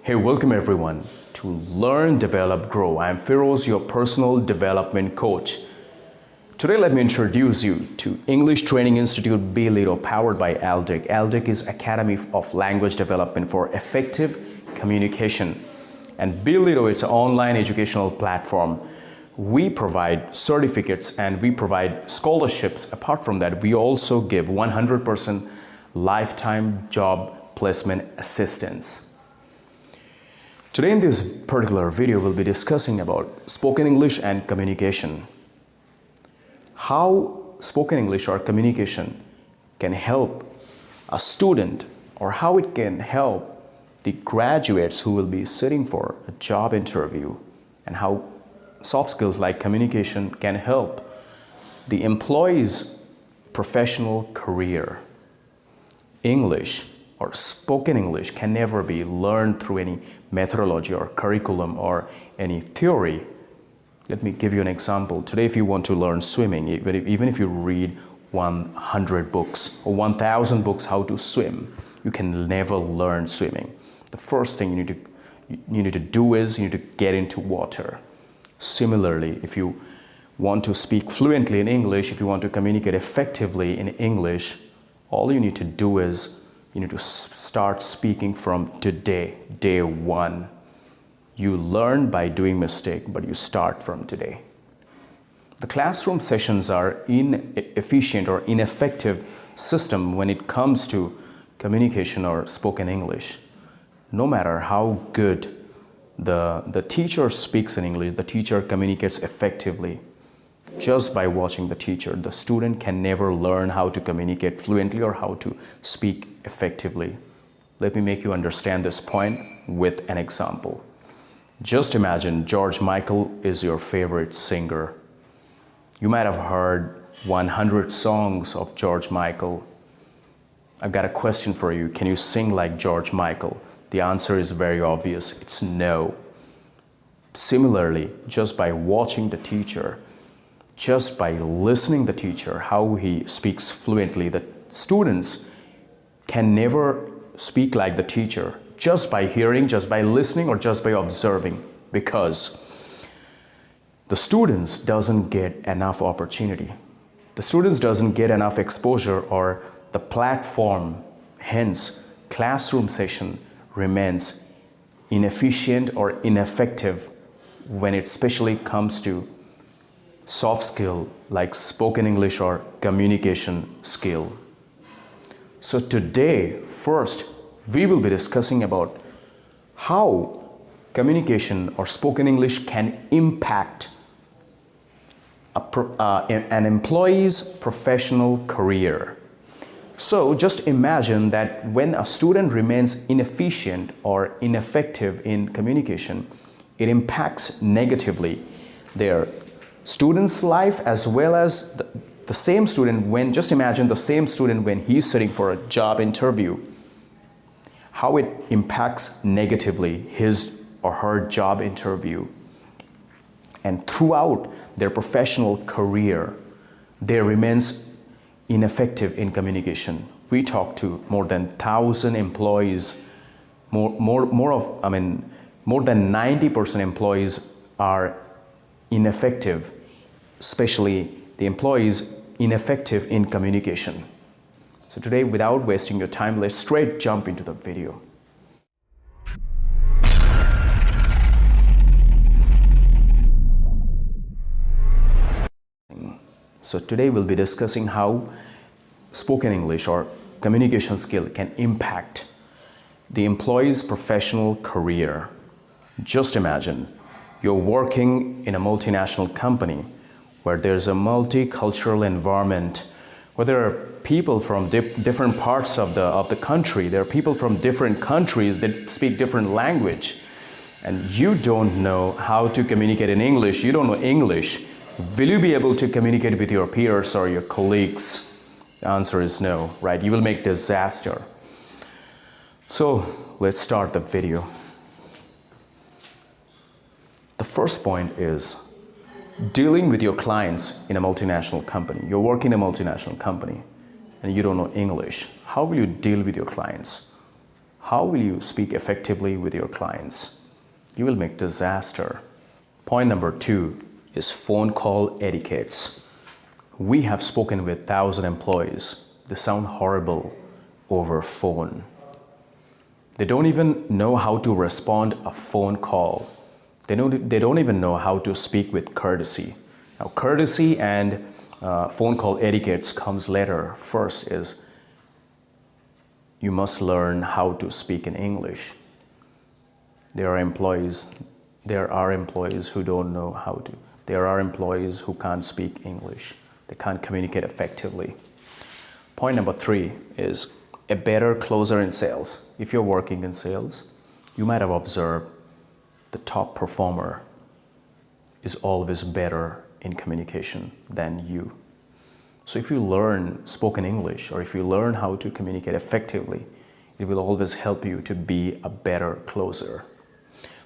Hey, welcome everyone to Learn, Develop, Grow. I'm Firoz, your personal development coach. Today, let me introduce you to English Training Institute B-Lido powered by ALDEC. ALDEC is Academy of Language Development for Effective Communication. And B-Lido is an online educational platform. We provide certificates and we provide scholarships. Apart from that, we also give 100% lifetime job placement assistance. Today in this particular video, we'll be discussing about spoken English and communication. How spoken English or communication can help a student, or how it can help the graduates who will be sitting for a job interview, and how soft skills like communication can help the employee's professional career. English or spoken English can never be learned through any methodology or curriculum or any theory. Let me give you an example. Today, if you want to learn swimming, even if you read 100 books or 1,000 books how to swim, you can never learn swimming. The first thing you need to do is you need to get into water. Similarly, if you want to speak fluently in English, if you want to communicate effectively in English, all you need to do is you need to start speaking from today, day one. You learn by doing mistake, but you start from today. The classroom sessions are inefficient or ineffective system when it comes to communication or spoken English. No matter how good the teacher speaks in English, the teacher communicates effectively. Just by watching the teacher, the student can never learn how to communicate fluently or how to speak effectively. Let me make you understand this point with an example. Just imagine George Michael is your favorite singer. You might have heard 100 songs of George Michael. I've got a question for you. Can you sing like George Michael? The answer is very obvious. It's no. Similarly, just by watching the teacher, just by listening the teacher, how he speaks fluently, the students can never speak like the teacher just by hearing, just by listening, or just by observing, because the students doesn't get enough opportunity. The students doesn't get enough exposure or the platform. Hence, classroom session remains inefficient or ineffective when it especially comes to soft skill like spoken English or communication skill. So today, first, we will be discussing about how communication or spoken English can impact an employee's professional career. So just imagine that when a student remains inefficient or ineffective in communication, it impacts negatively their student's life as well as the same student just imagine the same student when he's sitting for a job interview, how it impacts negatively his or her job interview. And throughout their professional career, they remains ineffective in communication. We talk to more than 1,000 employees, more than 90% employees are ineffective, especially the employees ineffective in communication. So today, without wasting your time, let's straight jump into the video. So today we'll be discussing how spoken English or communication skill can impact the employee's professional career. Just imagine you're working in a multinational company where there's a multicultural environment, where there are people from different parts of the country. There are people from different countries that speak different language. And you don't know how to communicate in English. You don't know English. Will you be able to communicate with your peers or your colleagues? The answer is no, right? You will make disaster. So let's start the video. The first point is dealing with your clients in a multinational company. You're working in a multinational company and you don't know English. How will you deal with your clients? How will you speak effectively with your clients? You will make disaster. Point number 2 is phone call etiquettes. We have spoken with 1,000 employees. They sound horrible over phone. They don't even know how to respond a phone call. They don't even know how to speak with courtesy. Now, courtesy and phone call etiquettes comes later. First is you must learn how to speak in English. There are employees who don't know how to. There are employees who can't speak English. They can't communicate effectively. Point number 3 is a better closer in sales. If you're working in sales, you might have observed the top performer is always better in communication than you. So if you learn spoken English, or if you learn how to communicate effectively, it will always help you to be a better closer.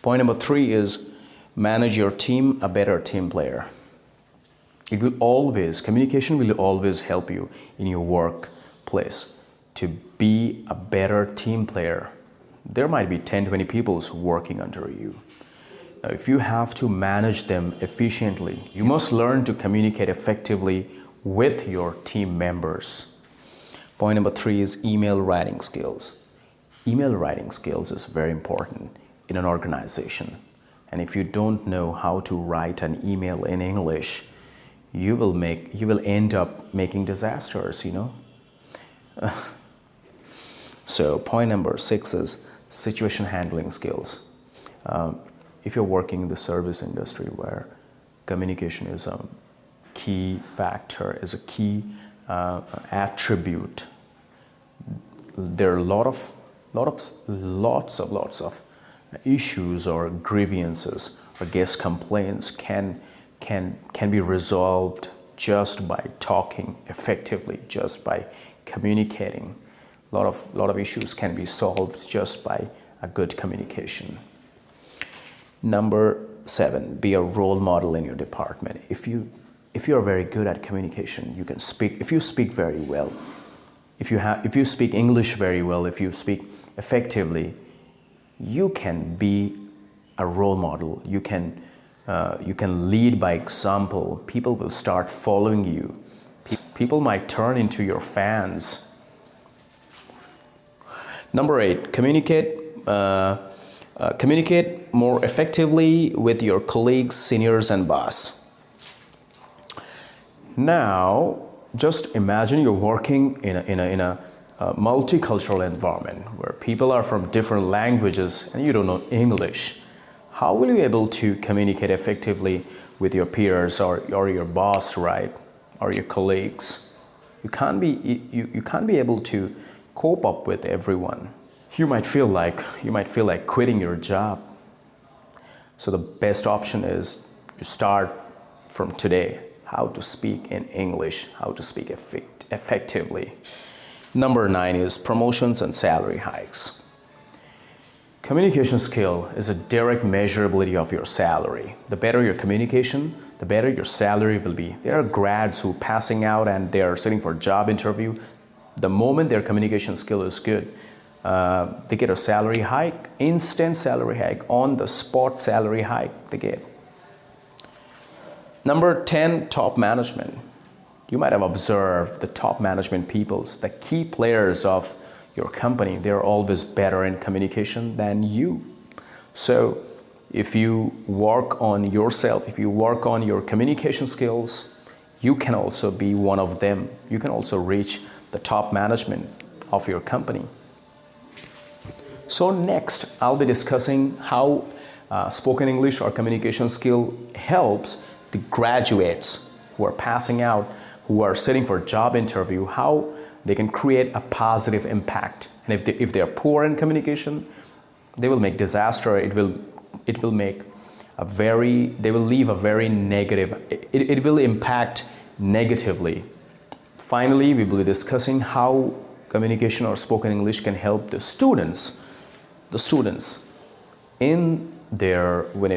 Point number 3 is manage your team, a better team player. Communication will always help you in your workplace to be a better team player. There might be 10, 20 people working under you. Now, if you have to manage them efficiently, you must learn to communicate effectively with your team members. Point number 3 is email writing skills. Email writing skills is very important in an organization. And if you don't know how to write an email in English, you will end up making disasters, So point number 6 is situation handling skills. If you're working in the service industry where communication is a key factor, is a key attribute, there are lots of issues or grievances or guest complaints can be resolved just by talking effectively, just by communicating. A lot of issues can be solved just by a good communication. Number 7, be a role model in your department. If you are very good at communication, you can speak. If you speak very well, if you speak English very well, if you speak effectively, you can be a role model. You can lead by example. People will start following you. People might turn into your fans. Number 8, communicate more effectively with your colleagues, seniors, and boss. Now, just imagine you're working in a multicultural environment where people are from different languages and you don't know English. How will you be able to communicate effectively with your peers or your boss, right, or your colleagues? You can't be able to cope up with everyone. You might feel like quitting your job. So the best option is to start from today how to speak in English, how to speak effectively. Number 9 is promotions and salary hikes. Communication skill is a direct measurability of your salary. The better your communication, the better your salary will be. There are grads who are passing out and they are sitting for a job interview. The moment their communication skill is good, they get a salary hike, instant salary hike, on the spot salary hike they get. Number 10, top management. You might have observed the top management peoples, the key players of your company, they're always better in communication than you. So if you work on yourself, if you work on your communication skills, you can also be one of them. You can also reach the top management of your company. So next, I'll be discussing how spoken English or communication skill helps the graduates who are passing out, who are sitting for a job interview, how they can create a positive impact. And if they are poor in communication, they will make disaster. They will leave a very negative, it will impact negatively. Finally, we will be discussing how communication or spoken English can help the students in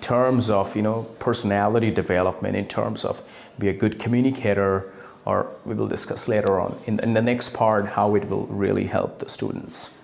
terms of personality development, in terms of be a good communicator, or we will discuss later on in the next part how it will really help the students.